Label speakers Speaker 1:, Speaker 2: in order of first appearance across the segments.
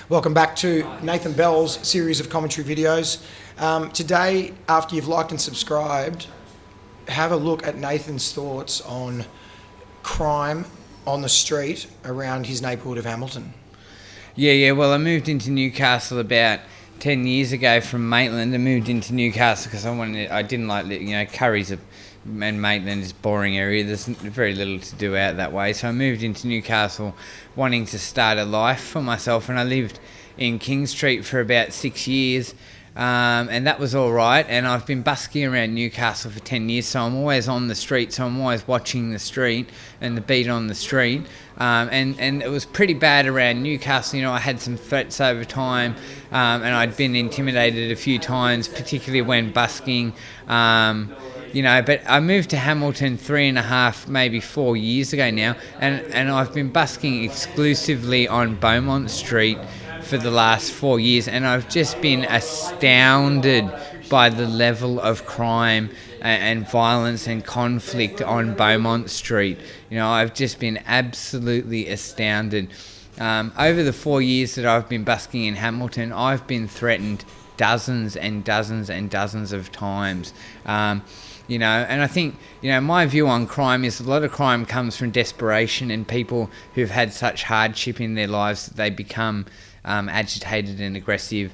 Speaker 1: Welcome back to Nathan Bell's series of commentary videos. Today, after you've liked and subscribed, have a look at Nathan's thoughts on crime on the street around his neighbourhood of Hamilton.
Speaker 2: Yeah. Well, I moved into Newcastle about 10 years ago from Maitland. I moved into Newcastle because I didn't like, Curry's and Maitland is a boring area. There's very little to do out that way. So I moved into Newcastle wanting to start a life for myself, and I lived in King Street for about 6 years. And that was all right, and I've been busking around Newcastle for 10 years, so I'm always on the street, so I'm always watching the street and the beat on the street. And it was pretty bad around Newcastle. I had some threats over time, and I'd been intimidated a few times, particularly when busking. But I moved to Hamilton 3.5, maybe 4 years ago now, and I've been busking exclusively on Beaumont Street for the last 4 years, and I've just been astounded by the level of crime and violence and conflict on Beaumont Street. I've just been absolutely astounded. Over the 4 years that I've been busking in Hamilton, I've been threatened dozens and dozens and dozens of times. And I think, my view on crime is a lot of crime comes from desperation and people who've had such hardship in their lives that they become agitated and aggressive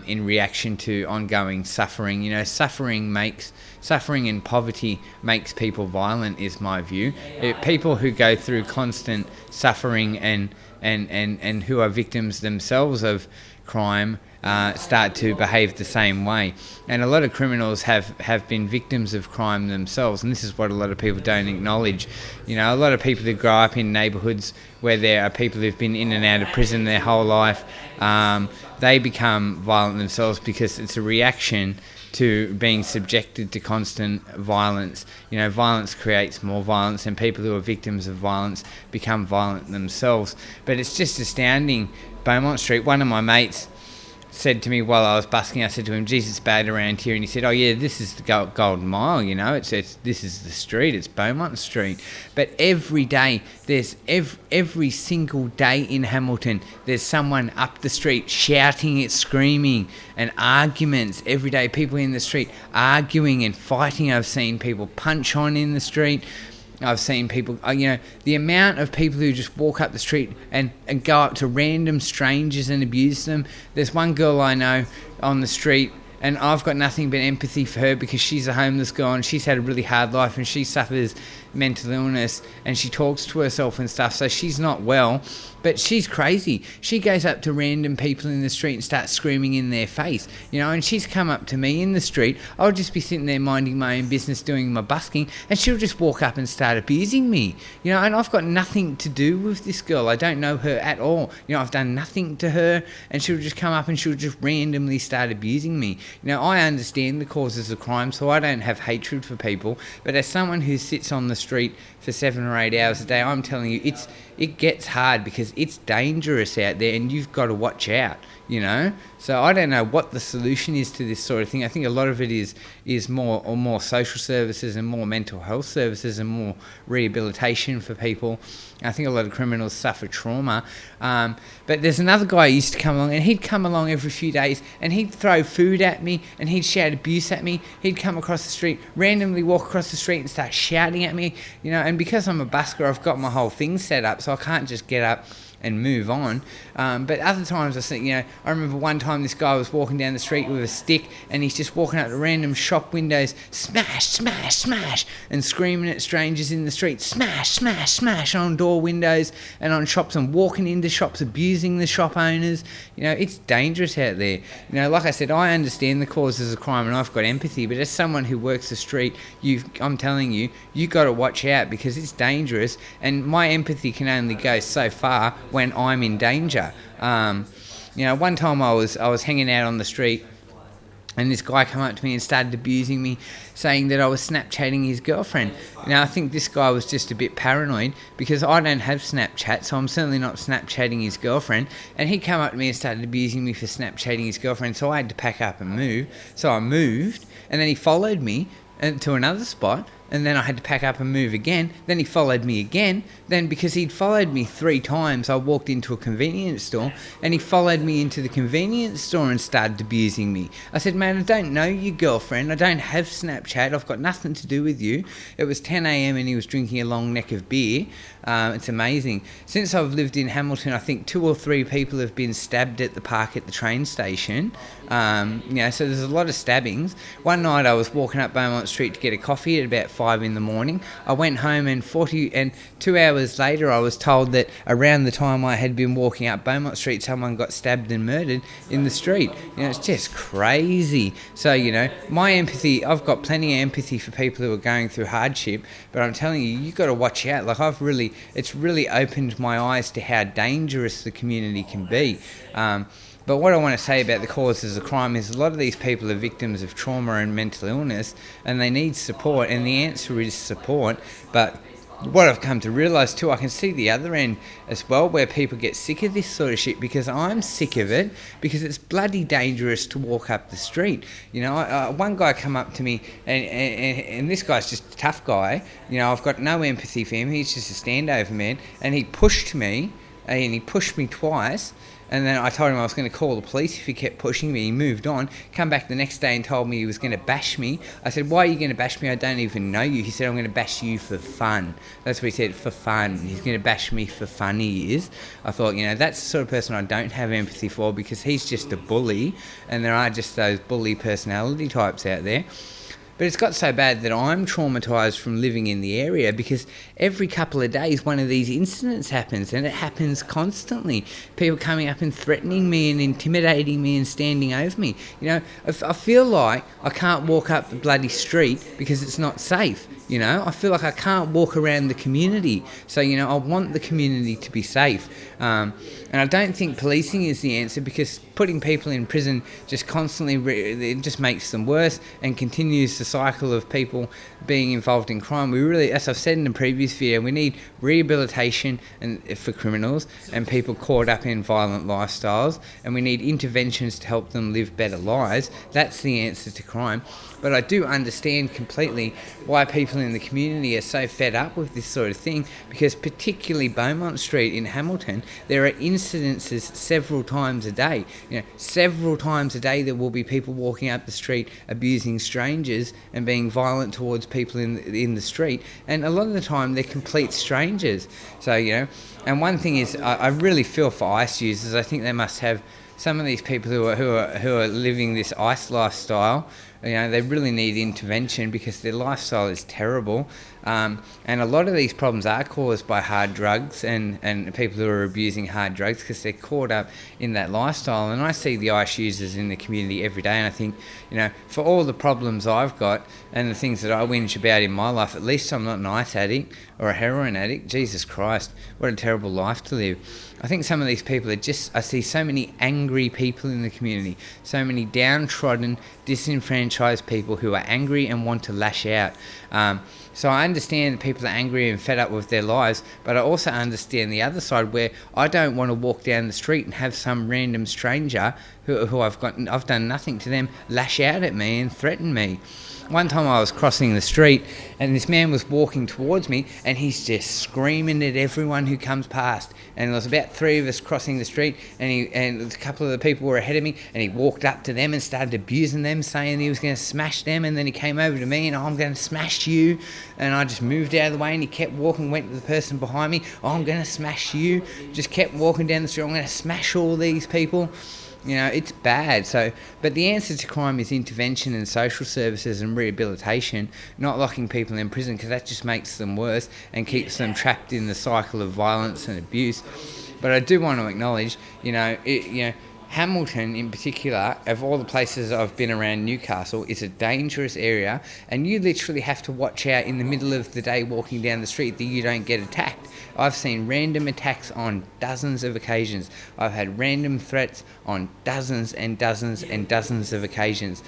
Speaker 2: in reaction to ongoing suffering. Suffering and poverty makes people violent, is my view. People who go through constant suffering and who are victims themselves of crime start to behave the same way. And a lot of criminals have been victims of crime themselves, and this is what a lot of people don't acknowledge. A lot of people who grow up in neighbourhoods where there are people who've been in and out of prison their whole life, they become violent themselves because it's a reaction to being subjected to constant violence. Violence creates more violence, and people who are victims of violence become violent themselves. But it's just astounding. Beaumont Street, one of my mates said to me while I was busking, I said to him, "Geez, it's bad around here." And he said, "Oh yeah, this is the Golden Mile, this is the street, it's Beaumont Street." But every day, there's every single day in Hamilton, there's someone up the street shouting, screaming, and arguments every day. People in the street arguing and fighting. I've seen people punch on in the street. I've seen people, the amount of people who just walk up the street and go up to random strangers and abuse them. There's one girl I know on the street, and I've got nothing but empathy for her because she's a homeless girl and she's had a really hard life and she suffers mental illness and she talks to herself and stuff, so she's not well, but she's crazy. She goes up to random people in the street and starts screaming in their face, and she's come up to me in the street. I'll just be sitting there minding my own business doing my busking, and she'll just walk up and start abusing me, and I've got nothing to do with this girl. I don't know her at all. I've done nothing to her, and she'll just come up and she'll just randomly start abusing me. I understand the causes of crime, so I don't have hatred for people, but as someone who sits on the street for 7 or 8 hours a day, I'm telling you, it gets hard because it's dangerous out there and you've got to watch out, So I don't know what the solution is to this sort of thing. I think a lot of it is more social services and more mental health services and more rehabilitation for people. I think a lot of criminals suffer trauma. But there's another guy who used to come along, and he'd come along every few days and he'd throw food at me and he'd shout abuse at me. He'd come across the street, randomly walk across the street and start shouting at me, and because I'm a busker, I've got my whole thing set up, so I can't just get up and move on. But other times I think, I remember one time this guy was walking down the street with a stick and he's just walking up to random shop windows, smash, smash, smash, and screaming at strangers in the street, smash, smash, smash, on door windows and on shops, and walking into shops, abusing the shop owners. It's dangerous out there. Like I said, I understand the causes of crime and I've got empathy, but as someone who works the street, I'm telling you, you've got to watch out because it's dangerous, and my empathy can only go so far when I'm in danger. One time I was hanging out on the street and this guy came up to me and started abusing me, saying that I was Snapchatting his girlfriend. Now, I think this guy was just a bit paranoid because I don't have Snapchat, so I'm certainly not Snapchatting his girlfriend. And he came up to me and started abusing me for Snapchatting his girlfriend, so I had to pack up and move. So I moved, and then he followed me to another spot, and then I had to pack up and move again. Then he followed me again. Then because he'd followed me 3 times, I walked into a convenience store, and he followed me into the convenience store and started abusing me. I said, "Man, I don't know your girlfriend. I don't have Snapchat. I've got nothing to do with you." It was 10 a.m. and he was drinking a long neck of beer. It's amazing. Since I've lived in Hamilton, I think 2 or 3 people have been stabbed at the park at the train station. So there's a lot of stabbings. One night I was walking up Beaumont Street to get a coffee at about 5 in the morning. I went home, and 2 hours later I was told that around the time I had been walking up Beaumont Street, someone got stabbed and murdered in the street. It's just crazy. So, my empathy, I've got plenty of empathy for people who are going through hardship, but I'm telling you, you've got to watch out. Like, it's really opened my eyes to how dangerous the community can be. But what I want to say about the causes of crime is a lot of these people are victims of trauma and mental illness, and they need support, and the answer is support. But what I've come to realise too, I can see the other end as well, where people get sick of this sort of shit, because I'm sick of it, because it's bloody dangerous to walk up the street. One guy come up to me, and this guy's just a tough guy. I've got no empathy for him. He's just a standover man, and he pushed me twice. And then I told him I was going to call the police if he kept pushing me. He moved on, come back the next day and told me he was going to bash me. I said, "Why are you going to bash me? I don't even know you." He said, "I'm going to bash you for fun." That's what he said, for fun. He's going to bash me for fun, he is. I thought, that's the sort of person I don't have empathy for, because he's just a bully, and there are just those bully personality types out there. But it's got so bad that I'm traumatised from living in the area, because every couple of days one of these incidents happens, and it happens constantly. People coming up and threatening me and intimidating me and standing over me. I feel like I can't walk up the bloody street because it's not safe. I feel like I can't walk around the community. So, I want the community to be safe. And I don't think policing is the answer, because putting people in prison just constantly, it just makes them worse and continues the cycle of people being involved in crime. We really, as I've said in the previous video, we need rehabilitation for criminals and people caught up in violent lifestyles, and we need interventions to help them live better lives. That's the answer to crime. But I do understand completely why people in the community are so fed up with this sort of thing, because particularly Beaumont Street in Hamilton, there are incidences several times a day. Several times a day there will be people walking up the street abusing strangers and being violent towards people in the street, and a lot of the time they're complete strangers. So, and one thing is, I really feel for ICE users. I think they must have, some of these people who are living this ICE lifestyle, they really need intervention, because their lifestyle is terrible. And a lot of these problems are caused by hard drugs and people who are abusing hard drugs, because they're caught up in that lifestyle. And I see the ICE users in the community every day, and I think, for all the problems I've got and the things that I whinge about in my life, at least I'm not an ice addict or a heroin addict. Jesus Christ, what a terrible life to live. I think some of these people are I see so many angry people in the community, so many downtrodden, disenfranchised people who are angry and want to lash out. So I understand that people are angry and fed up with their lives, but I also understand the other side, where I don't want to walk down the street and have some random stranger who I've done nothing to them lash out at me and threaten me. One time I was crossing the street, and this man was walking towards me, and he's just screaming at everyone who comes past. And there was about 3 of us crossing the street, and a couple of the people were ahead of me, and he walked up to them and started abusing them, saying he was going to smash them. And then he came over to me, and, "I'm going to smash you." And I just moved out of the way, and he kept walking, went to the person behind me, "I'm going to smash you." Just kept walking down the street, "I'm going to smash all these people." It's bad. So, but the answer to crime is intervention and social services and rehabilitation, not locking people in prison, because that just makes them worse and keeps them trapped in the cycle of violence and abuse. But I do want to acknowledge, Hamilton in particular, of all the places I've been around Newcastle, is a dangerous area, and you literally have to watch out in the middle of the day walking down the street that you don't get attacked. I've seen random attacks on dozens of occasions. I've had random threats on dozens and dozens and dozens of occasions.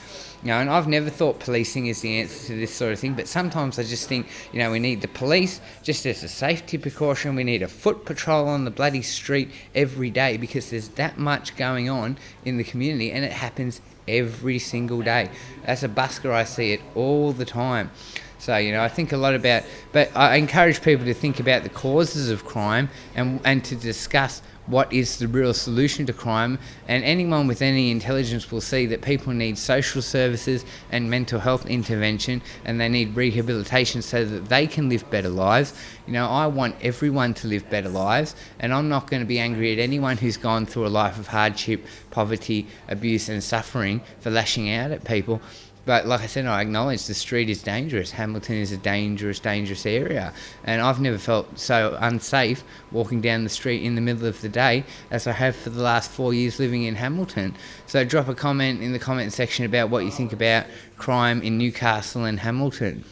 Speaker 2: And I've never thought policing is the answer to this sort of thing, but sometimes I just think, we need the police just as a safety precaution. We need a foot patrol on the bloody street every day, because there's that much going on in the community, and it happens every single day. As a busker, I see it all the time. So, I think a lot about, but I encourage people to think about the causes of crime and to discuss what is the real solution to crime. And anyone with any intelligence will see that people need social services and mental health intervention, and they need rehabilitation so that they can live better lives. I want everyone to live better lives, and I'm not going to be angry at anyone who's gone through a life of hardship, poverty, abuse and suffering for lashing out at people. But like I said, I acknowledge the street is dangerous. Hamilton is a dangerous, dangerous area. And I've never felt so unsafe walking down the street in the middle of the day as I have for the last 4 years living in Hamilton. So drop a comment in the comment section about what you think about crime in Newcastle and Hamilton.